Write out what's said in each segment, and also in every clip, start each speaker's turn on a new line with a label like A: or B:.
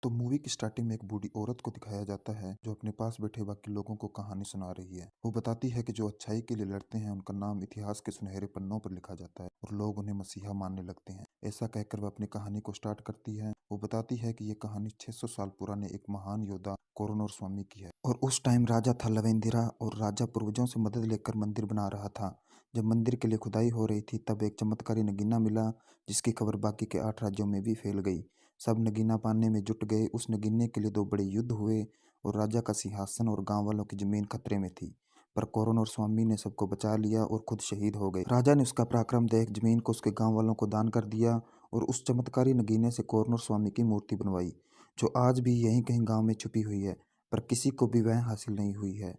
A: तो मूवी की स्टार्टिंग में एक बूढ़ी औरत को दिखाया जाता है जो अपने पास बैठे बाकी लोगों को कहानी सुना रही है। वो बताती है कि जो अच्छाई के लिए लड़ते हैं उनका नाम इतिहास के सुनहरे पन्नों पर लिखा जाता है और लोग उन्हें मसीहा मानने लगते हैं। ऐसा कहकर वह अपनी कहानी को स्टार्ट करती है। वो बताती है कि ये कहानी 600 साल पुराने एक महान योद्धा कोरोनर स्वामी की है और उस टाइम राजा था लवेंद्रा और राजा पूर्वजों से मदद लेकर मंदिर बना रहा था। जब मंदिर के लिए खुदाई हो रही थी तब एक चमत्कारी नगीना मिला जिसकी खबर बाकी के 8 राज्यों में भी फैल गई। सब नगीना पाने में जुट गए। उस नगीने के लिए दो बड़े युद्ध हुए और राजा का सिंहासन और गांव वालों की जमीन खतरे में थी। पर कौरन और स्वामी ने सबको बचा लिया और खुद शहीद हो गए। राजा ने उसका पराक्रम देख जमीन को उसके गांव वालों को दान कर दिया और उस चमत्कारी नगीने से कौरन और स्वामी की मूर्ति बनवाई जो आज भी यहीं कहीं गांव में छुपी हुई है, पर किसी को भी वह हासिल नहीं हुई है।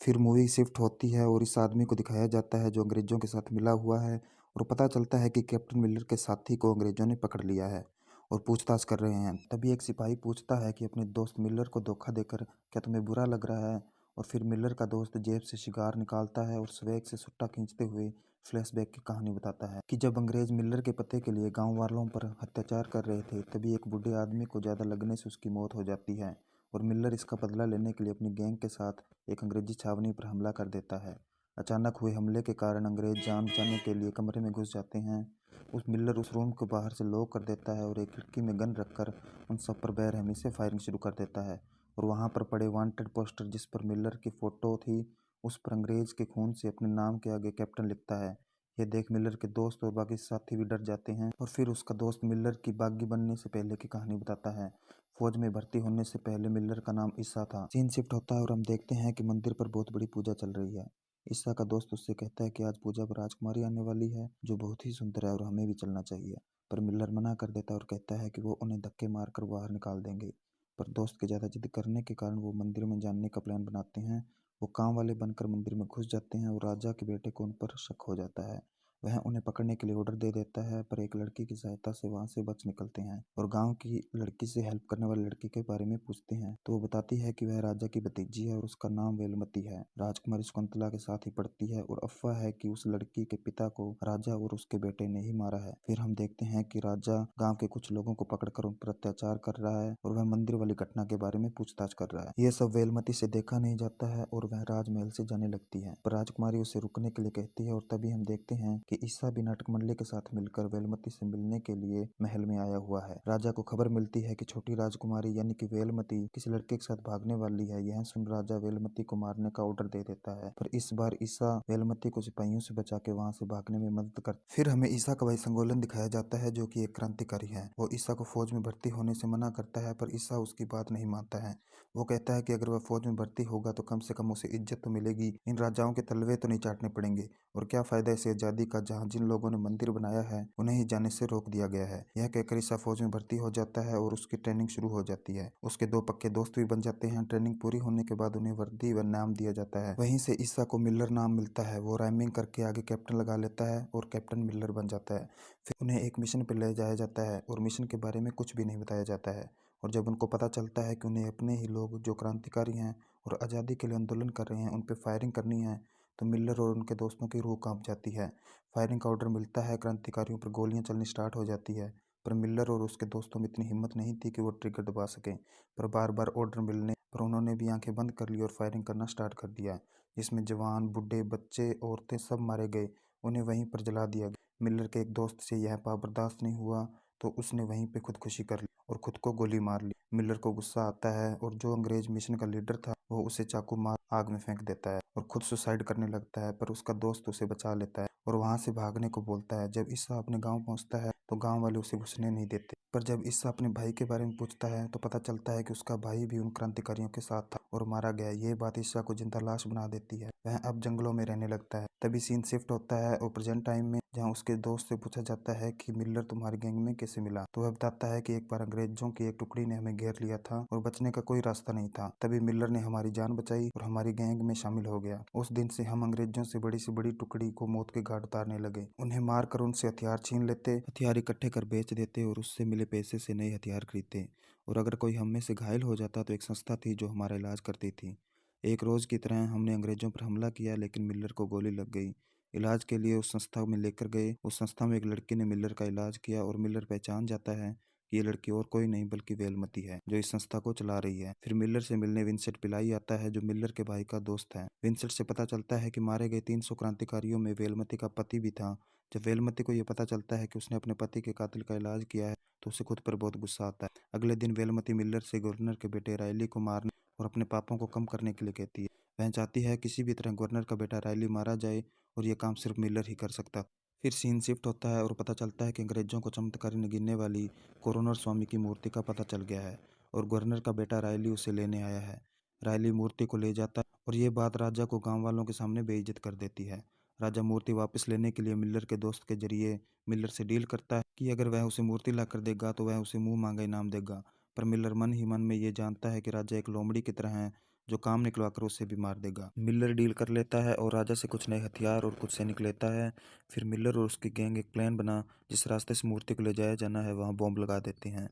A: फिर मूवी शिफ्ट होती है और इस आदमी को दिखाया जाता है जो अंग्रेजों के साथ मिला हुआ है और पता चलता है कि कैप्टन मिलर के साथी को अंग्रेजों ने पकड़ लिया है और पूछताछ कर रहे हैं। तभी एक सिपाही पूछता है कि अपने दोस्त मिलर को धोखा देकर क्या तुम्हें बुरा लग रहा है। और फिर मिलर का दोस्त जेब से शिकार निकालता है और स्वेग से सुट्टा खींचते हुए फ्लैशबैक की कहानी बताता है कि जब अंग्रेज मिलर के पते के लिए गांव वालों पर अत्याचार कर रहे थे तभी एक बूढ़े आदमी को ज़्यादा लगने से उसकी मौत हो जाती है और मिलर इसका बदला लेने के लिए अपनी गैंग के साथ एक अंग्रेजी छावनी पर हमला कर देता है। अचानक हुए हमले के कारण अंग्रेज जान बचाने के लिए कमरे में घुस जाते हैं। उस मिलर उस रूम को बाहर से लॉक कर देता है और एक खिड़की में गन रखकर उन सब पर बेरहमी से फायरिंग शुरू कर देता है। और वहां पर पड़े वांटेड पोस्टर जिस पर मिलर की फोटो थी उस पर अंग्रेज के खून से अपने नाम के आगे कैप्टन लिखता है। यह देख मिलर के दोस्त और बाकी साथी भी डर जाते हैं और फिर उसका दोस्त मिलर की बागी बनने से पहले की कहानी बताता है। फौज में भर्ती होने से पहले मिलर का नाम ईसा था। सीन शिफ्ट होता है और हम देखते हैं कि मंदिर पर बहुत बड़ी पूजा चल रही है। ईसा का दोस्त उससे कहता है कि आज पूजा पर राजकुमारी आने वाली है जो बहुत ही सुंदर है और हमें भी चलना चाहिए। पर मिलर मना कर देता है और कहता है कि वो उन्हें धक्के मारकर बाहर निकाल देंगे। पर दोस्त के ज़्यादा जिद करने के कारण वो मंदिर में जानने का प्लान बनाते हैं। वो काम वाले बनकर मंदिर में घुस जाते हैं और राजा के बेटे को उन पर शक हो जाता है। वह उन्हें पकड़ने के लिए ऑर्डर दे देता है पर एक लड़की की सहायता से वहां से बच निकलते हैं और गांव की लड़की से हेल्प करने वाली लड़की के बारे में पूछते हैं तो वो बताती है कि वह राजा की भतीजी है और उसका नाम वेलमती है। राजकुमारी शकुंतला के साथ ही पढ़ती है और अफवाह है कि उस लड़की के पिता को राजा और उसके बेटे ने ही मारा है। फिर हम देखते हैं कि राजा गाँव के कुछ लोगों को पकड़कर उन पर अत्याचार कर रहा है और वह मंदिर वाली घटना के बारे में पूछताछ कर रहा है। ये सब वेलमती से देखा नहीं जाता है और वह राजमहल से जाने लगती है पर राजकुमारी उसे रुकने के लिए कहती है और तभी हम देखते हैं कि ईसा भी नाटक मंडली के साथ मिलकर वेलमती से मिलने के लिए महल में आया हुआ है। राजा को खबर मिलती है कि छोटी राजकुमारी यानी कि वेलमती किसी लड़के के साथ भागने वाली है। यह सुन राजा वेलमती को मारने का ऑर्डर दे देता है पर इस बार ईसा वेलमती को सिपाहियों से बचा के वहां से भागने में मदद कर। फिर हमें ईसा का भाई संगोलन दिखाया जाता है जो कि एक क्रांतिकारी है। वो ईसा को फौज में भर्ती होने से मना करता है पर ईसा उसकी बात नहीं मानता है। वो कहता है कि अगर वह फौज में भर्ती होगा तो कम से कम उसे इज्जत तो मिलेगी, इन राजाओं के तलवे तो नहीं चाटने पड़ेंगे और क्या फायदा इस आजादी का जहाँ जिन लोगों ने मंदिर बनाया है उन्हें ही जाने से रोक दिया गया है। यह कहकर ईसा फौज में भर्ती हो जाता है और उसकी ट्रेनिंग शुरू हो जाती है। उसके दो पक्के दोस्त भी बन जाते हैं। ट्रेनिंग पूरी होने के बाद उन्हें वर्दी व नाम दिया जाता है। वहीं से ईसा को मिलर नाम मिलता है। वो राइमिंग करके आगे कैप्टन लगा लेता है और कैप्टन मिलर बन जाता है। फिर उन्हें एक मिशन पर ले जाया जाता है और मिशन के बारे में कुछ भी नहीं बताया जाता है और जब उनको पता चलता है कि उन्हें अपने ही लोग जो क्रांतिकारी हैं और आज़ादी के लिए आंदोलन कर रहे हैं उन पर फायरिंग करनी है तो मिलर और उनके दोस्तों की रूह कांप जाती है। फायरिंग का ऑर्डर मिलता है, क्रांतिकारियों पर गोलियां चलनी स्टार्ट हो जाती है पर मिलर और उसके दोस्तों में इतनी हिम्मत नहीं थी कि वो ट्रिगर दबा सकें। पर बार बार ऑर्डर मिलने पर उन्होंने भी आंखें बंद कर ली और फायरिंग करना स्टार्ट कर दिया जिसमें जवान बूढ़े बच्चे औरतें सब मारे गए। उन्हें वहीं पर जला दिया गया। मिलर के एक दोस्त से यह पाप बर्दाश्त नहीं हुआ तो उसने वहीं पे खुदकुशी कर ली और खुद को गोली मार ली। मिलर को गुस्सा आता है और जो अंग्रेज मिशन का लीडर था वो उसे चाकू मार आग में फेंक देता है और खुद सुसाइड करने लगता है पर उसका दोस्त उसे बचा लेता है और वहां से भागने को बोलता है। जब ईसा अपने गांव पहुंचता है तो गांव वाले उसे घुसने नहीं देते पर जब ईसा अपने भाई के बारे में पूछता है तो पता चलता है कि उसका भाई भी उन क्रांतिकारियों के साथ था और मारा गया। ये बात ईसा को जिंदा लाश बना देती है। वह अब जंगलों में रहने लगता है। तभी सीन शिफ्ट होता है और प्रेजेंट टाइम में जहाँ उसके दोस्त से पूछा जाता है कि मिलर तुम्हारी गैंग में कैसे मिला तो वह बताता है कि एक बार अंग्रेजों की एक टुकड़ी ने हमें घेर लिया था और बचने का कोई रास्ता नहीं था। तभी मिलर ने हमारी जान बचाई और हमारी गैंग में शामिल हो गया। उस दिन से हम अंग्रेजों से बड़ी टुकड़ी को मौत के घाट उतारने लगे। उन्हें मारकर उनसे हथियार छीन लेते, हथियार इकट्ठे कर बेच देते और उससे मिले पैसे से नए हथियार खरीदते। और अगर कोई हम में से घायल हो जाता तो एक संस्था थी जो हमारा इलाज करती थी। एक रोज की तरह हमने अंग्रेजों पर हमला किया लेकिन मिलर को गोली लग गई। इलाज के लिए उस संस्था में लेकर गए। उस संस्था में एक लड़की ने मिलर का इलाज किया और मिलर पहचान जाता है कि ये लड़की और कोई नहीं बल्कि वेलमती है, जो इस संस्था को चला रही है। फिर मिलर से मिलने विंसेंट पिलाई आता है, जो मिलर के भाई का दोस्त है। विंसेंट से पता चलता है कि मारे गए 300 क्रांतिकारियों में वेलमती का पति भी था। जब वेलमती को यह पता चलता है कि उसने अपने पति के कातिल का इलाज किया है, तो उसे खुद पर बहुत गुस्सा आता है। अगले दिन वेलमती मिलर से गवर्नर के बेटे रायली को मारने और अपने पापों को कम करने के लिए कहती है। वह चाहती है किसी भी तरह गवर्नर का बेटा रायली मारा जाए, और यह काम सिर्फ मिलर ही कर सकता। फिर सीन शिफ्ट होता है और पता चलता है कि अंग्रेजों को चमत्कारी नगीने वाली कोरोनर स्वामी की मूर्ति का पता चल गया है, और गवर्नर का बेटा रायली उसे लेने आया है। रायली मूर्ति को ले जाता है और ये बात राजा को गांव वालों के सामने बेइज्जत कर देती है। राजा मूर्ति वापस लेने के लिए मिलर के दोस्त के जरिए मिलर से डील करता है कि अगर वह उसे मूर्ति ला कर देगा तो वह उसे मुंह मांगा इनाम देगा। पर मिलर मन ही मन में ये जानता है कि राजा एक लोमड़ी की तरह है, जो काम निकलवाकर उसे भी मार देगा। मिलर डील कर लेता है और राजा से कुछ नए हथियार और कुछ सैनिक लेता है। फिर मिलर और उसकी गैंग एक प्लान बना जिस रास्ते से मूर्ति को ले जाया जाना है वहाँ बॉम्ब लगा देते हैं।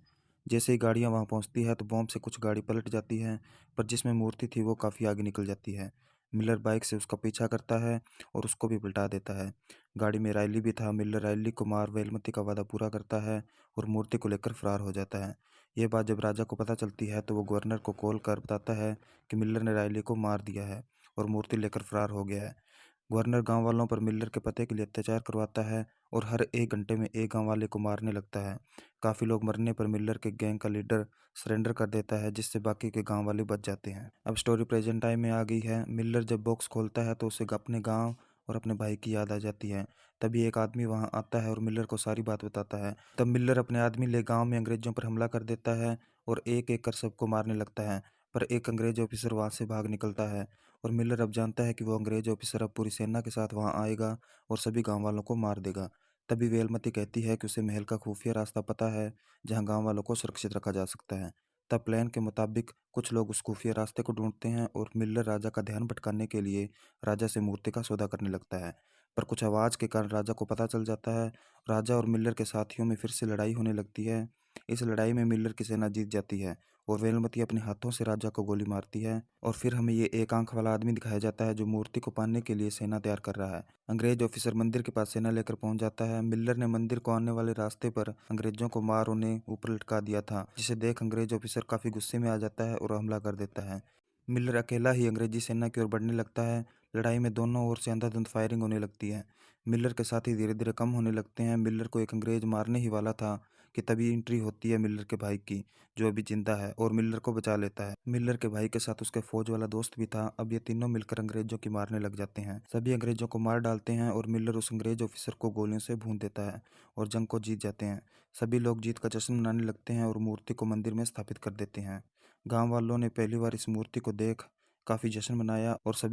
A: जैसे ही गाड़ियाँ वहाँ पहुँचती है तो बॉम्ब से कुछ गाड़ी पलट जाती है, पर जिसमें मूर्ति थी वो काफ़ी आगे निकल जाती है। मिलर बाइक से उसका पीछा करता है और उसको भी पलटा देता है। गाड़ी में रायली भी था। मिलर रायली को मार वेलमती का वादा पूरा करता है और मूर्ति को लेकर फरार हो जाता है। ये बात जब राजा को पता चलती है तो वो गवर्नर को कॉल कर बताता है कि मिलर ने रायली को मार दिया है और मूर्ति लेकर फरार हो गया है। गवर्नर गांव वालों पर मिलर के पते के लिए अत्याचार करवाता है और हर 1 घंटे में एक गांव वाले को मारने लगता है। काफ़ी लोग मरने पर मिलर के गैंग का लीडर सरेंडर कर देता है, जिससे बाकी के गांव वाले बच जाते हैं। अब स्टोरी प्रेजेंट टाइम में आ गई है। मिलर जब बॉक्स खोलता है तो उसे अपने गाँव और अपने भाई की याद आ जाती है। तभी एक आदमी वहां आता है और मिलर को सारी बात बताता है। तब मिलर अपने आदमी ले गांव में अंग्रेजों पर हमला कर देता है और एक एक कर सबको मारने लगता है। पर एक अंग्रेज ऑफिसर वहां से भाग निकलता है और मिलर अब जानता है कि वो अंग्रेज ऑफिसर अब पूरी सेना के साथ वहां आएगा और सभी गांव वालों को मार देगा। तभी वेलमती कहती है कि उसे महल का खुफिया रास्ता पता है जहां गांव वालों को सुरक्षित रखा जा सकता है। तब प्लान के मुताबिक कुछ लोग उस खुफिया रास्ते को ढूंढते हैं और मिलर राजा का ध्यान भटकाने के लिए राजा से मूर्ति का सौदा करने लगता है। पर कुछ आवाज़ के कारण राजा को पता चल जाता है। राजा और मिलर के साथियों में फिर से लड़ाई होने लगती है। इस लड़ाई में मिलर की सेना जीत जाती है और वेलमती अपने हाथों से राजा को गोली मारती है, और फिर हमें ये एक आंख वाला आदमी दिखाया जाता है जो मूर्ति को पाने के लिए सेना तैयार कर रहा है। अंग्रेज ऑफिसर मंदिर के पास सेना लेकर पहुंच जाता है। मिलर ने मंदिर को आने वाले रास्ते पर अंग्रेजों को मार उन्हें ऊपर लटका दिया था, जिसे देख अंग्रेज ऑफिसर काफी गुस्से में आ जाता है और हमला कर देता है। मिलर अकेला ही अंग्रेजी सेना की ओर बढ़ने लगता है। लड़ाई में दोनों ओर से अंधाधुंध फायरिंग होने लगती है। मिलर के साथी धीरे धीरे कम होने लगते हैं। मिलर को एक अंग्रेज मारने ही वाला था कि तभी एंट्री होती है मिलर के भाई की, जो अभी जिंदा है और मिलर को बचा लेता है। मिलर के भाई के साथ उसके फौज वाला दोस्त भी था। अब ये तीनों मिलकर अंग्रेजों की मारने लग जाते हैं। सभी अंग्रेजों को मार डालते हैं और मिलर उस अंग्रेज ऑफिसर को गोलियों से भून देता है और जंग को जीत जाते हैं। सभी लोग जीत का जश्न मनाने लगते हैं और मूर्ति को मंदिर में स्थापित कर देते हैं। गांव वालों ने पहली बार इस मूर्ति को देख काफी जश्न मनाया और सभी